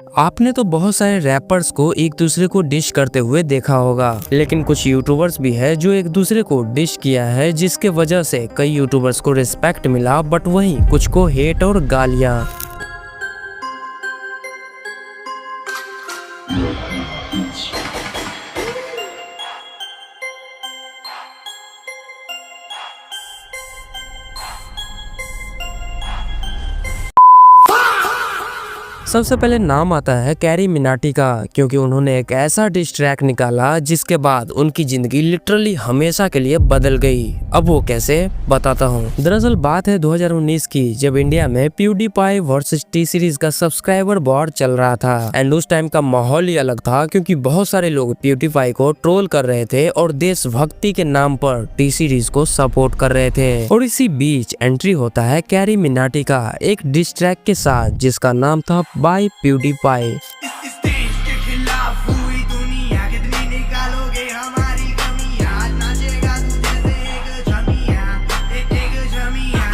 आपने तो बहुत सारे रैपर्स को एक दूसरे को डिश करते हुए देखा होगा, लेकिन कुछ यूट्यूबर्स भी है जो एक दूसरे को डिश किया है, जिसके वजह से कई यूट्यूबर्स को रिस्पेक्ट मिला, बट वहीं कुछ को हेट और गालियां। सबसे पहले नाम आता है कैरी मिनाटी का, क्योंकि उन्होंने एक ऐसा डिस ट्रैक निकाला जिसके बाद उनकी जिंदगी लिटरली हमेशा के लिए बदल गई। अब वो कैसे, बताता हूँ। दरअसल बात है 2019 की, जब इंडिया में प्यूडीपाई वर्सेस टी सीरीज का सब्सक्राइबर वॉर चल रहा था। एंड उस टाइम का माहौल ही अलग था, क्योंकि बहुत सारे लोग प्यूडीपाई को ट्रोल कर रहे थे और देशभक्ति के नाम पर टी सीरीज को सपोर्ट कर रहे थे। और इसी बीच एंट्री होता है कैरी मिनाटी का एक डिस ट्रैक के साथ, जिसका नाम था बाय प्यूडीपाई। इस देश के खिलाफ हुई दुनिया, कितनी निकालोगे हमारी कमियां, नाचेगा तू जैसे एक जमिया, एक जमिया।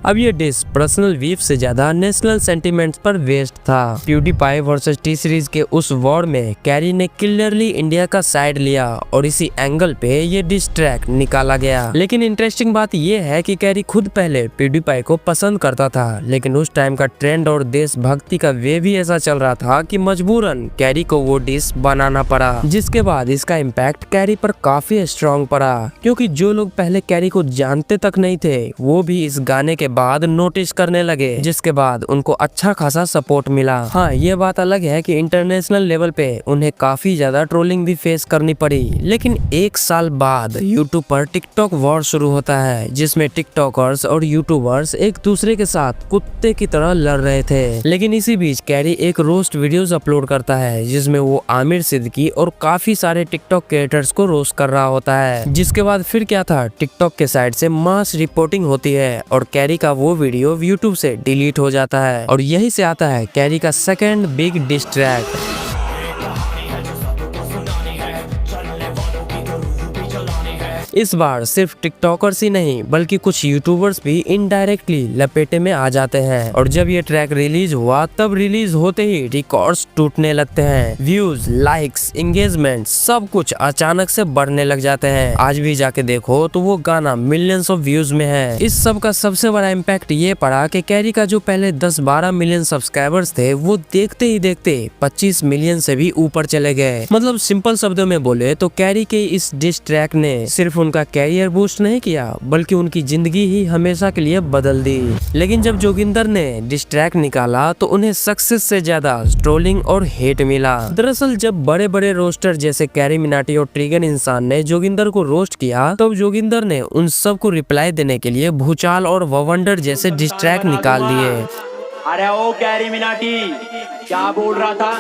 अब ये डिस पर्सनल बीफ से ज्यादा नेशनल सेंटिमेंट्स पर बेस्ड था। प्यूडीपाई वर्सेस टी सीरीज के उस वॉर में कैरी ने क्लियरली इंडिया का साइड लिया और इसी एंगल पे ये डिस ट्रैक निकाला गया। लेकिन इंटरेस्टिंग बात ये है कि कैरी खुद पहले प्यूडीपाई को पसंद करता था, लेकिन उस टाइम का ट्रेंड और देशभक्ति का वे भी ऐसा चल रहा था कि मजबूरन कैरी को वो डिस बनाना पड़ा, जिसके बाद इसका इम्पैक्ट कैरी पर काफी स्ट्रॉन्ग पड़ा, क्योंकि जो लोग पहले कैरी को जानते तक नहीं थे वो भी इस गाने के बाद नोटिस करने लगे, जिसके बाद उनको अच्छा खासा सपोर्ट मिला। हाँ, ये बात अलग है कि इंटरनेशनल लेवल पे उन्हें काफी ज्यादा ट्रोलिंग भी फेस करनी पड़ी। लेकिन एक साल बाद यूट्यूब पर टिकटॉक वॉर शुरू होता है, जिसमें टिकटॉकर्स और यूट्यूबर्स एक दूसरे के साथ कुत्ते की तरह लड़ रहे थे। लेकिन इसी बीच कैरी एक रोस्ट वीडियोस अपलोड करता है, जिसमें वो आमिर सिद्दीकी और काफी सारे टिकटॉक क्रिएटर्स को रोस्ट कर रहा होता है। जिसके बाद फिर क्या था, टिकटॉक के साइड से मास रिपोर्टिंग होती है और कैरी का वो वीडियो यूट्यूब से डिलीट हो जाता है। और यही से आता है कैरी का सेकंड बिग डिस ट्रैक। इस बार सिर्फ टिकटॉकर्स ही नहीं बल्कि कुछ यूट्यूबर्स भी इनडायरेक्टली लपेटे में आ जाते हैं। और जब ये ट्रैक रिलीज हुआ, तब रिलीज होते ही रिकॉर्ड्स टूटने लगते हैं। व्यूज, लाइक्स, एंगेजमेंट सब कुछ अचानक से बढ़ने लग जाते हैं। आज भी जाके देखो तो वो गाना मिलियंस ऑफ व्यूज में है। इस सब का सबसे बड़ा इम्पैक्ट ये पड़ा कि कैरी का जो पहले 10-12 मिलियन सब्सक्राइबर्स थे, वो देखते ही देखते 25 मिलियन से भी ऊपर चले गए। मतलब सिंपल शब्दों में बोले तो कैरी के इस डिस ट्रैक ने सिर्फ उनका कैरियर बूस्ट नहीं किया, बल्कि उनकी जिंदगी ही हमेशा के लिए बदल दी। लेकिन जब जोगिंदर ने डिस ट्रैक निकाला तो उन्हें सक्सेस से ज्यादा ट्रोलिंग और हेट मिला। दरअसल जब बड़े बड़े रोस्टर जैसे कैरी मिनाटी और ट्रिगर इंसान ने जोगिंदर को रोस्ट किया, तब जोगिंदर ने उन सब को रिप्लाई देने के लिए भूचाल और ववंडर जैसे डिस ट्रैक निकाल दिए। अरे ओ कैरी मिनाटी, क्या बोल रहा था?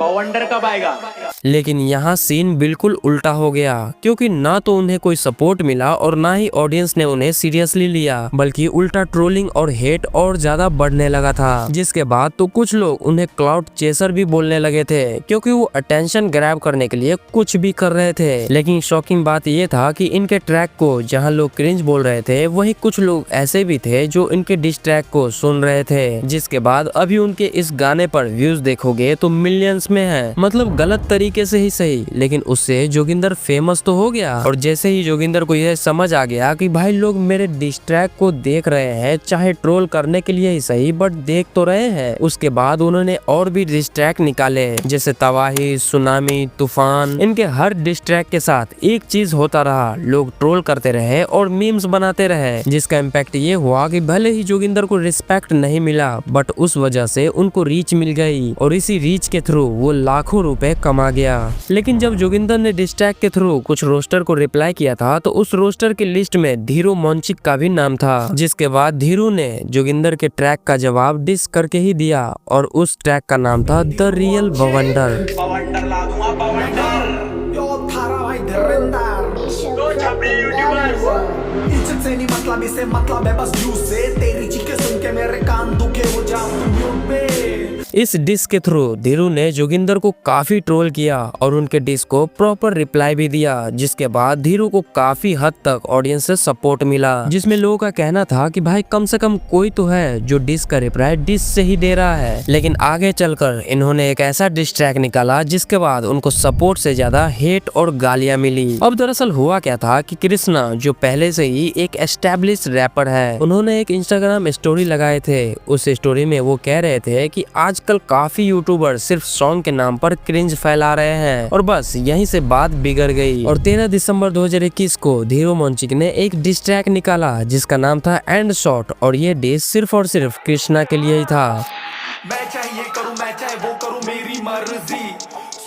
बवंडर कब आएगा? लेकिन यहाँ सीन बिल्कुल उल्टा हो गया, क्योंकि ना तो उन्हें कोई सपोर्ट मिला और ना ही ऑडियंस ने उन्हें सीरियसली लिया, बल्कि उल्टा ट्रोलिंग और हेट और ज्यादा बढ़ने लगा था। जिसके बाद तो कुछ लोग उन्हें क्लाउड चेसर भी बोलने लगे थे, क्योंकि वो अटेंशन ग्रैब करने के लिए कुछ भी कर रहे थे। लेकिन शॉकिंग बात ये था कि इनके ट्रैक को जहाँ लोग क्रिंज बोल रहे थे, वहीं कुछ लोग ऐसे भी थे जो इनके डिस ट्रैक को सुन रहे थे। जिसके बाद अभी उनके इस गाने पर व्यूज देखोगे तो मिलियंस में है। मतलब गलत तरीके से ही सही, लेकिन उससे जोगिंदर फेमस तो हो गया। और जैसे ही जोगिंदर को यह समझ आ गया कि भाई लोग मेरे डिस ट्रैक को देख रहे हैं, चाहे ट्रोल करने के लिए ही सही, बट देख तो रहे हैं, उसके बाद उन्होंने और भी डिस ट्रैक निकाले, जैसे तबाही, सुनामी, तूफान। इनके हर डिस ट्रैक के साथ एक चीज होता रहा, लोग ट्रोल करते रहे और मीम्स बनाते रहे, जिसका इम्पैक्ट ये हुआ कि भले ही जोगिंदर को रिस्पेक्ट नहीं मिला, बट उस वजह से उनको रीच मिल गई और इसी रीच के थ्रू वो लाखों रुपए कमा गया। लेकिन जब जोगिंदर ने डिस ट्रैक के थ्रू कुछ रोस्टर को रिप्लाई किया था, तो उस रोस्टर की लिस्ट में धीरू मोंचिक का भी नाम था। जिसके बाद धीरू ने जोगिंदर के ट्रैक का जवाब डिस करके ही दिया, और उस ट्रैक का नाम था द रियल बवंडर। बवंडर ला दूंगा, बवंडर। यो थारा भाई धीरेंद्र, तो छपरी यूट्यूबर्स। इज्जत से नहीं मतलब, इसे मतलब है बस व्यूज से। तेरी चीखें सुन के मेरे कान दुखे हो जाऊं म्यूट पे। इस डिस के थ्रू धीरू ने जोगिंदर को काफी ट्रोल किया और उनके डिस को प्रॉपर रिप्लाई भी दिया, जिसके बाद धीरू को काफी हद तक ऑडियंस से सपोर्ट मिला, जिसमें लोगों का कहना था कि भाई कम से कम कोई तो है जो डिस का रिप्लाई डिस से ही दे रहा है। लेकिन आगे चलकर इन्होंने एक ऐसा डिस ट्रैक निकाला जिसके बाद उनको सपोर्ट से ज्यादा हेट और गालियां मिली। अब दरअसल हुआ क्या था कि कृष्णा जो पहले से ही एक एस्टेब्लिश रैपर है, उन्होंने एक इंस्टाग्राम स्टोरी लगाए थे। उस स्टोरी में वो कह रहे थे कि आजकल काफी यूट्यूबर सिर्फ सॉन्ग के नाम पर क्रिंज फैला रहे हैं और बस यहीं से बात बिगड़ गई। और 13 दिसंबर 2021 को धीरू मंचिक ने एक डिस ट्रैक निकाला जिसका नाम था एंड शॉट, और ये डिस सिर्फ और सिर्फ कृष्णा के लिए ही था। मैं चाहे ये करूं मैं चाहे वो करूं मेरी मर्जी,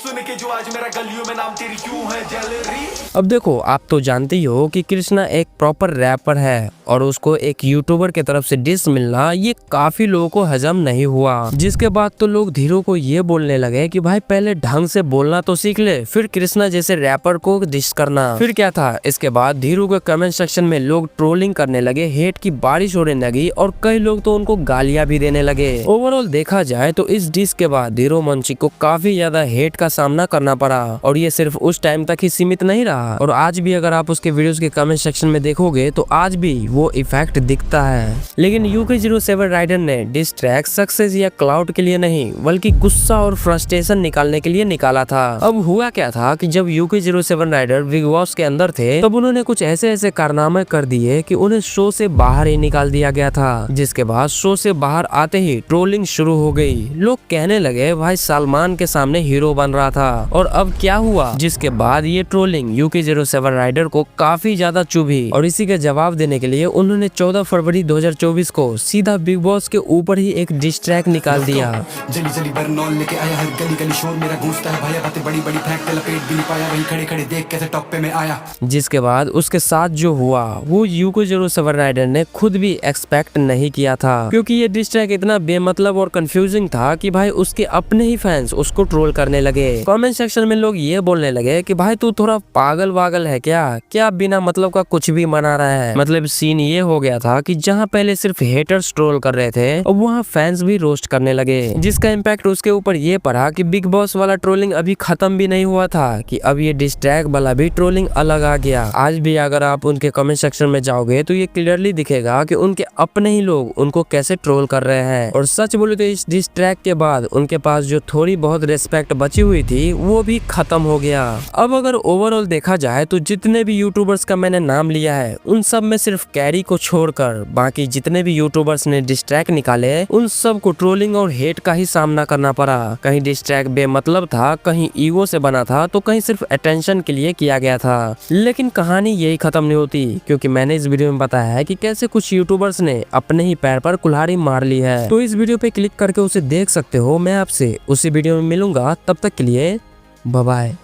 सुन के जो आज मेरा गलियों में नाम तेरी क्यों है जलरी। अब देखो, आप तो जानते ही हो कि कृष्णा एक प्रॉपर रैपर है और उसको एक यूट्यूबर के तरफ से डिस मिलना ये काफी लोगों को हजम नहीं हुआ, जिसके बाद तो लोग धीरू को ये बोलने लगे कि भाई पहले ढंग से बोलना तो सीख ले, फिर कृष्णा जैसे रैपर को डिस करना। फिर क्या था, इसके बाद धीरू के कमेंट सेक्शन में लोग ट्रोलिंग करने लगे, हेट की बारिश होने लगी और कई लोग तो उनको गालियां भी देने लगे। ओवरऑल देखा जाए तो इस डिस के बाद धीरू मंचिक को काफी ज्यादा हेट का सामना करना पड़ा और ये सिर्फ उस टाइम तक ही सीमित नहीं रहा, और आज भी अगर आप उसके वीडियोस के कमेंट सेक्शन में देखोगे तो आज भी वो इफेक्ट दिखता है। लेकिन UK07 राइडर ने डिस ट्रैक सक्सेस या क्लाउड के लिए नहीं बल्कि गुस्सा और फ्रस्ट्रेशन निकालने के लिए निकाला था। अब हुआ क्या था कि जब UK07 राइडर बिग बॉस के अंदर थे तब उन्होंने कुछ ऐसे कारनामे कर दिए कि उन्हें शो से बाहर ही निकाल दिया गया था, जिसके बाद शो से बाहर आते ही ट्रोलिंग शुरू हो गई। लोग कहने लगे भाई सलमान के सामने हीरो बन रहा था, और अब क्या हुआ, जिसके बाद ये ट्रोलिंग UK07 राइडर को काफी ज्यादा चुभी और इसी का जवाब देने के लिए उन्होंने 14 फरवरी 2024 को सीधा बिग बॉस के ऊपर ही एक डिस ट्रैक निकाल दिया। जली जली बरनौल लेके आया, हर गली गली शोर मेरा गूंजता है, भाई बातें बड़ी बड़ी फेंक के लपेट भी नहीं पाया, वहीं खड़े खड़े देख कैसे टॉप पे मैं आया। जिसके बाद उसके साथ जो हुआ वो UK07 राइडर ने खुद भी एक्सपेक्ट नहीं किया था, क्योंकि ये डिस ट्रैक इतना बेमतलब और कंफ्यूजिंग था कि भाई उसके अपने ही फैंस उसको ट्रोल करने लगे। कमेंट सेक्शन में लोग ये बोलने लगे कि भाई तू थोड़ा पागल वागल है क्या बिना मतलब का कुछ भी मना रहा है। मतलब सीन ये हो गया था कि जहाँ पहले सिर्फ हेटर्स ट्रोल कर रहे थे अब वहाँ फैंस भी रोस्ट करने लगे, जिसका इम्पैक्ट उसके ऊपर ये पड़ा कि बिग बॉस वाला ट्रोलिंग अभी खत्म भी नहीं हुआ था कि अब ये डिस ट्रैक वाला भी ट्रोलिंग अलग आ गया। आज भी अगर आप उनके कमेंट सेक्शन में जाओगे तो ये क्लियरली दिखेगा कि उनके अपने ही लोग उनको कैसे ट्रोल कर रहे हैं। और सच बोले तो इस डिस ट्रैक के बाद उनके पास जो थोड़ी बहुत रिस्पेक्ट बची हुई थी वो भी खत्म हो गया। अब अगर ओवरऑल देखा जाए तो जितने भी यूट्यूबर्स का मैंने नाम लिया है उन सब में सिर्फ कैरी को छोड़कर बाकी जितने भी यूट्यूबर्स ने डिस ट्रैक निकाले उन सब को ट्रोलिंग और हेट का ही सामना करना पड़ा। कहीं डिस ट्रैक बेमतलब था, कहीं ईगो से बना था, तो कहीं सिर्फ अटेंशन के लिए किया गया था। लेकिन कहानी यही खत्म नहीं होती, क्योंकि मैंने इस वीडियो में बताया है कि कैसे कुछ यूट्यूबर्स ने अपने ही पैर पर कुल्हाड़ी मार ली है। तो इस वीडियो पे क्लिक करके उसे देख सकते हो। मैं आपसे उसी वीडियो में मिलूंगा, तब तक के लिए बाय बाय।